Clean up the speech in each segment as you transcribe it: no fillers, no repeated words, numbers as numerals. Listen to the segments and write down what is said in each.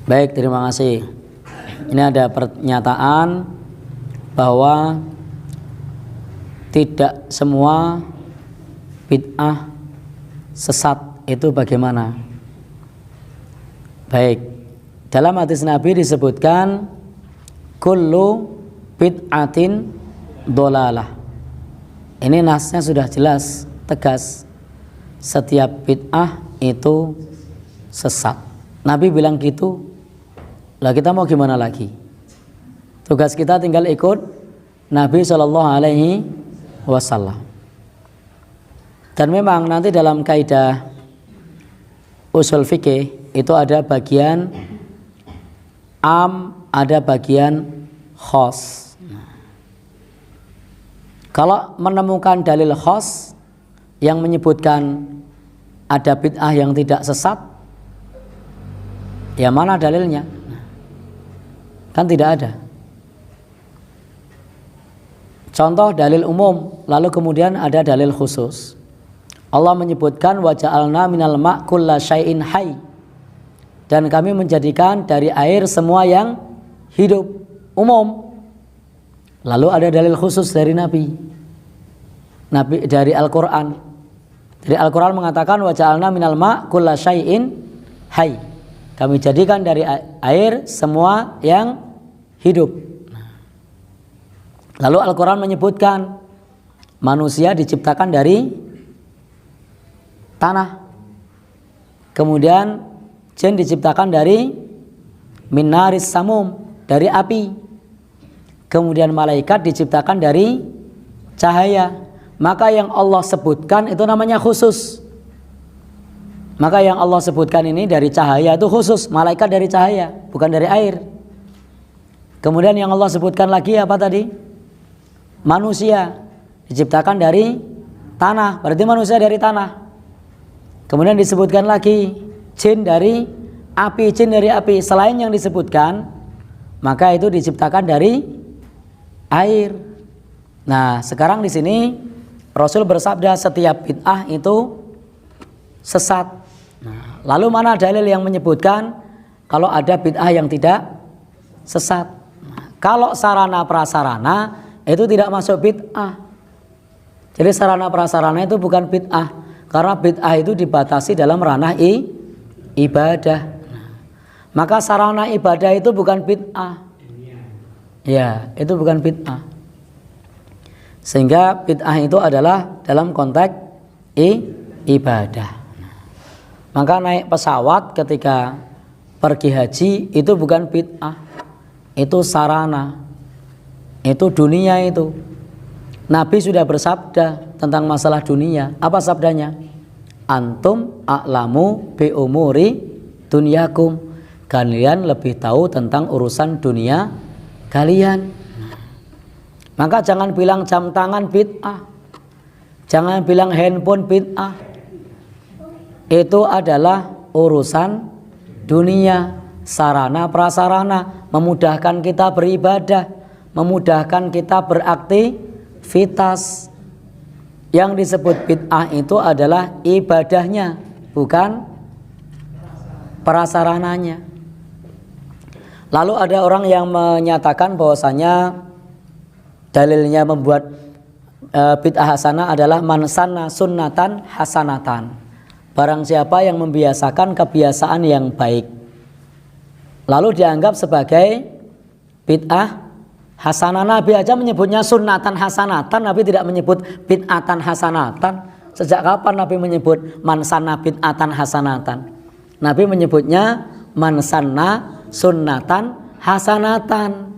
Baik, terima kasih. Ini ada pernyataan bahwa tidak semua bid'ah sesat itu bagaimana? Baik, dalam hadis Nabi disebutkan kullu bid'atin dolalah. Ini nasnya sudah jelas, tegas. Setiap bid'ah itu sesat. Nabi bilang gitu. Lah kita mau gimana lagi? Tugas kita tinggal ikut Nabi SAW. Dan memang nanti dalam kaidah usul fikih itu ada bagian am, ada bagian khos. Kalau menemukan dalil khos yang menyebutkan ada bid'ah yang tidak sesat, ya mana dalilnya? Kan tidak ada. Contoh dalil umum, lalu kemudian ada dalil khusus. Allah menyebutkan wa ja'alna minal ma' kulla syai'in hayy. Dan kami menjadikan dari air semua yang hidup, umum. Lalu ada dalil khusus dari Nabi dari Al-Qur'an. Dari Al-Qur'an mengatakan wa ja'alna minal ma' kulla syai'in hayy. Kami jadikan dari air semua yang hidup. Lalu Al-Quran menyebutkan manusia diciptakan dari tanah, kemudian jin diciptakan dari minaris samum, dari api, kemudian malaikat diciptakan dari cahaya. Maka yang Allah sebutkan itu namanya khusus. Maka yang Allah sebutkan ini dari cahaya itu khusus, malaikat dari cahaya, bukan dari air. Kemudian yang Allah sebutkan lagi apa tadi? Manusia diciptakan dari tanah, berarti manusia dari tanah. Kemudian disebutkan lagi jin dari api, jin dari api. Selain yang disebutkan, maka itu diciptakan dari air. Nah, sekarang di sini Rasul bersabda setiap bid'ah itu sesat. Nah, lalu mana dalil yang menyebutkan kalau ada bid'ah yang tidak sesat? Kalau sarana prasarana itu tidak masuk bid'ah. Jadi sarana prasarana itu bukan bid'ah, karena bid'ah itu dibatasi dalam ranah ibadah. Maka sarana ibadah itu bukan bid'ah. Ya, itu bukan bid'ah. Sehingga bid'ah itu adalah dalam konteks ibadah. Maka naik pesawat ketika pergi haji itu bukan bid'ah. Itu sarana, itu dunia itu. Nabi sudah bersabda tentang masalah dunia. Apa sabdanya? Antum a'lamu bi umuri dunyakum. Kalian lebih tahu tentang urusan dunia kalian. Maka jangan bilang jam tangan bid'ah, jangan bilang handphone bid'ah. Itu adalah urusan dunia. Sarana prasarana memudahkan kita beribadah, memudahkan kita beraktivitas. Yang disebut bid'ah itu adalah ibadahnya, bukan prasarananya. Lalu ada orang yang menyatakan bahwasanya dalilnya membuat bid'ah hasanah adalah man sanna sunnatan hasanatan. Barang siapa yang membiasakan kebiasaan yang baik, lalu dianggap sebagai bid'ah hasanah. Nabi aja menyebutnya sunnatan hasanatan, Nabi tidak menyebut bid'atan hasanatan. Sejak kapan Nabi menyebut man sanna bid'atan hasanatan? Nabi menyebutnya man sanna sunnatan hasanatan.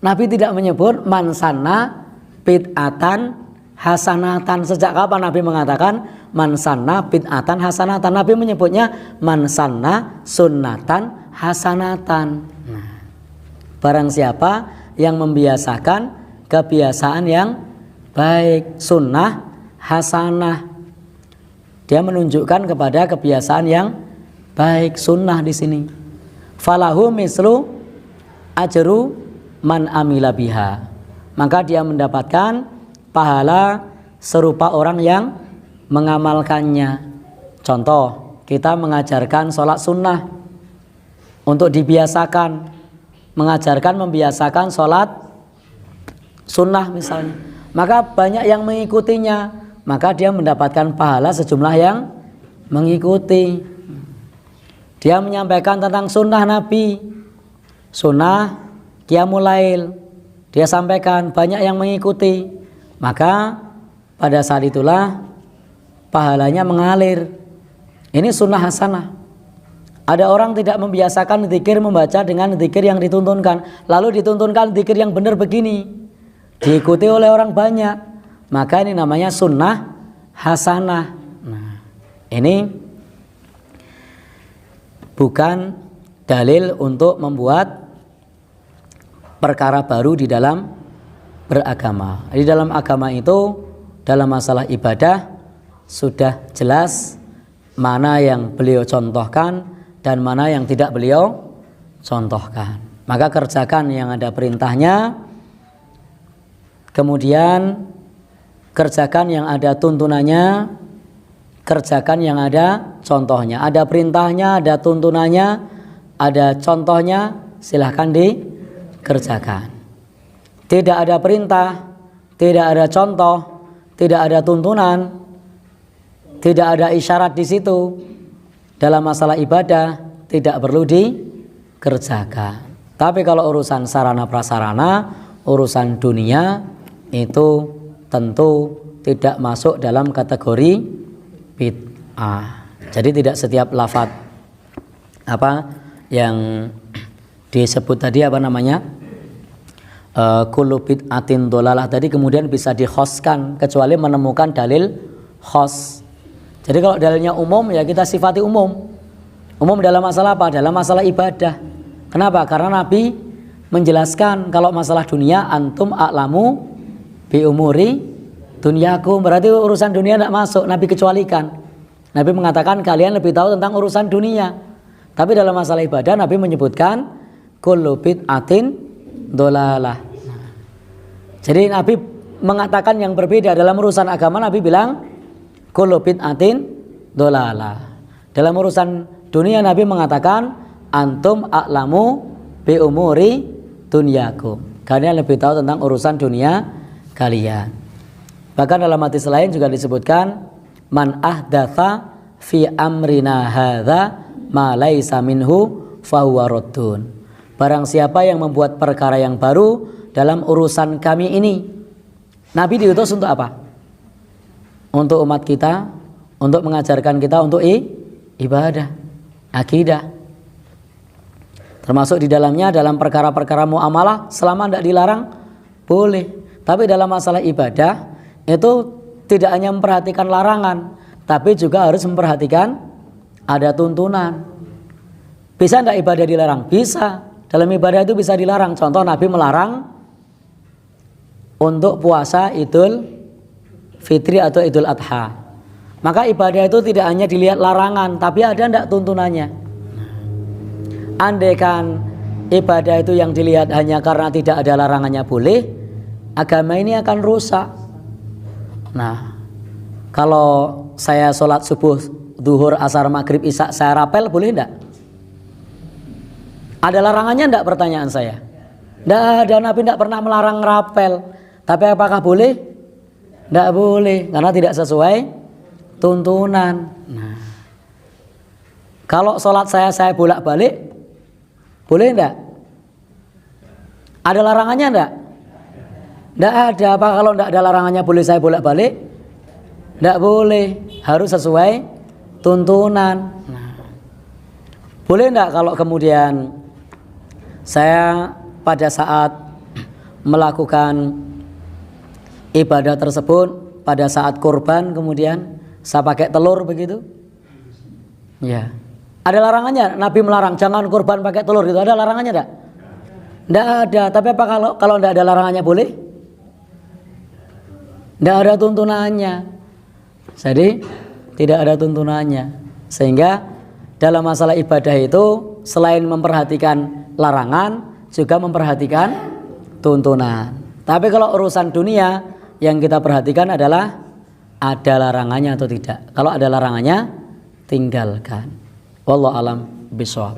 Nabi tidak menyebut man sanna bid'atan hasanatan. Sejak kapan Nabi mengatakan man sanna bid'atan hasanatan? Nabi menyebutnya man sanna sunnatan hasanatan. Nah, barang siapa yang membiasakan kebiasaan yang baik, sunnah hasanah, dia menunjukkan kepada kebiasaan yang baik, sunnah di sini. Falahu mislu ajru man amila biha. Maka dia mendapatkan pahala serupa orang yang mengamalkannya. Contoh, kita mengajarkan sholat sunnah. untuk dibiasakan, mengajarkan, membiasakan sholat sunnah misalnya, maka banyak yang mengikutinya, maka dia mendapatkan pahala sejumlah yang mengikuti. Dia menyampaikan tentang sunnah Nabi, sunnah qiyamul lail, dia sampaikan, banyak yang mengikuti, maka pada saat itulah pahalanya mengalir. Ini sunnah hasanah. Ada orang tidak membiasakan zikir, membaca dengan zikir yang dituntunkan, lalu dituntunkan zikir yang benar begini, diikuti oleh orang banyak, maka ini namanya sunnah hasanah. Nah, ini bukan dalil untuk membuat perkara baru di dalam beragama. Di dalam agama itu, dalam masalah ibadah sudah jelas mana yang beliau contohkan dan mana yang tidak beliau contohkan. Maka kerjakan yang ada perintahnya, kemudian kerjakan yang ada tuntunannya, kerjakan yang ada contohnya. Ada perintahnya, ada tuntunannya, ada contohnya, silahkan dikerjakan. Tidak ada perintah, tidak ada contoh, tidak ada tuntunan, tidak ada isyarat di situ, dalam masalah ibadah tidak perlu dikerjakan. Tapi kalau urusan sarana prasarana, urusan dunia, itu tentu tidak masuk dalam kategori bid'ah. Jadi tidak setiap lafadz apa yang disebut tadi, apa namanya, kullu bid'atin dholalah tadi, kemudian bisa dikhoskan kecuali menemukan dalil khos. Jadi kalau dalilnya umum, ya kita sifati umum. Umum dalam masalah apa? Dalam masalah ibadah. Kenapa? Karena Nabi menjelaskan kalau masalah dunia, antum a'lamu bi umuri dunyakum, berarti urusan dunia tidak masuk, Nabi kecualikan. Nabi mengatakan kalian lebih tahu tentang urusan dunia. Tapi dalam masalah ibadah Nabi menyebutkan kullu bid'atin dholalah. Jadi Nabi mengatakan yang berbeda. Dalam urusan agama Nabi bilang kullu bid'atin dholalah. Dalam urusan dunia Nabi mengatakan antum a'lamu bi umuri dunyakum, kalian lebih tahu tentang urusan dunia kalian. Bahkan dalam hadis lain juga disebutkan man ahdatsa fi amrina hadza ma laisa minhu fahuwa raddun. Barang siapa yang membuat perkara yang baru dalam urusan kami ini. Nabi diutus untuk apa? Untuk umat kita, untuk mengajarkan kita untuk ibadah, akidah. Termasuk di dalamnya dalam perkara-perkara muamalah, selama tidak dilarang boleh. Tapi dalam masalah ibadah itu tidak hanya memperhatikan larangan, tapi juga harus memperhatikan ada tuntunan. Bisa tidak ibadah dilarang? Bisa. Dalam ibadah itu bisa dilarang. Contoh Nabi melarang untuk puasa Idul Fitri atau Idul Adha. Maka ibadah itu tidak hanya dilihat larangan, tapi ada tidak tuntunannya. Andaikan ibadah itu yang dilihat hanya karena tidak ada larangannya boleh, agama ini akan rusak. Nah, kalau saya sholat subuh, duhur, asar, maghrib, isya, saya rapel, boleh tidak? Ada larangannya tidak, pertanyaan saya? Tidak ada, Nabi tidak pernah melarang rapel. Tapi apakah boleh? Tidak boleh, karena tidak sesuai tuntunan. Nah, kalau sholat saya bolak-balik, boleh enggak? Ada larangannya enggak? Enggak ada. Apa kalau enggak ada larangannya boleh saya bolak-balik? Enggak boleh, harus sesuai tuntunan. Nah, boleh enggak kalau kemudian saya pada saat melakukan ibadah tersebut, pada saat kurban kemudian saya pakai telur begitu? Ya. Ada larangannya? Nabi melarang jangan kurban pakai telur itu. Ada larangannya enggak? Enggak ada. Tapi apa kalau enggak ada larangannya boleh? Enggak ada tuntunannya. Jadi tidak ada tuntunannya. Sehingga dalam masalah ibadah itu selain memperhatikan larangan juga memperhatikan tuntunan. Tapi kalau urusan dunia yang kita perhatikan adalah ada larangannya atau tidak. Kalau ada larangannya tinggalkan. Wallahu alam bishawab.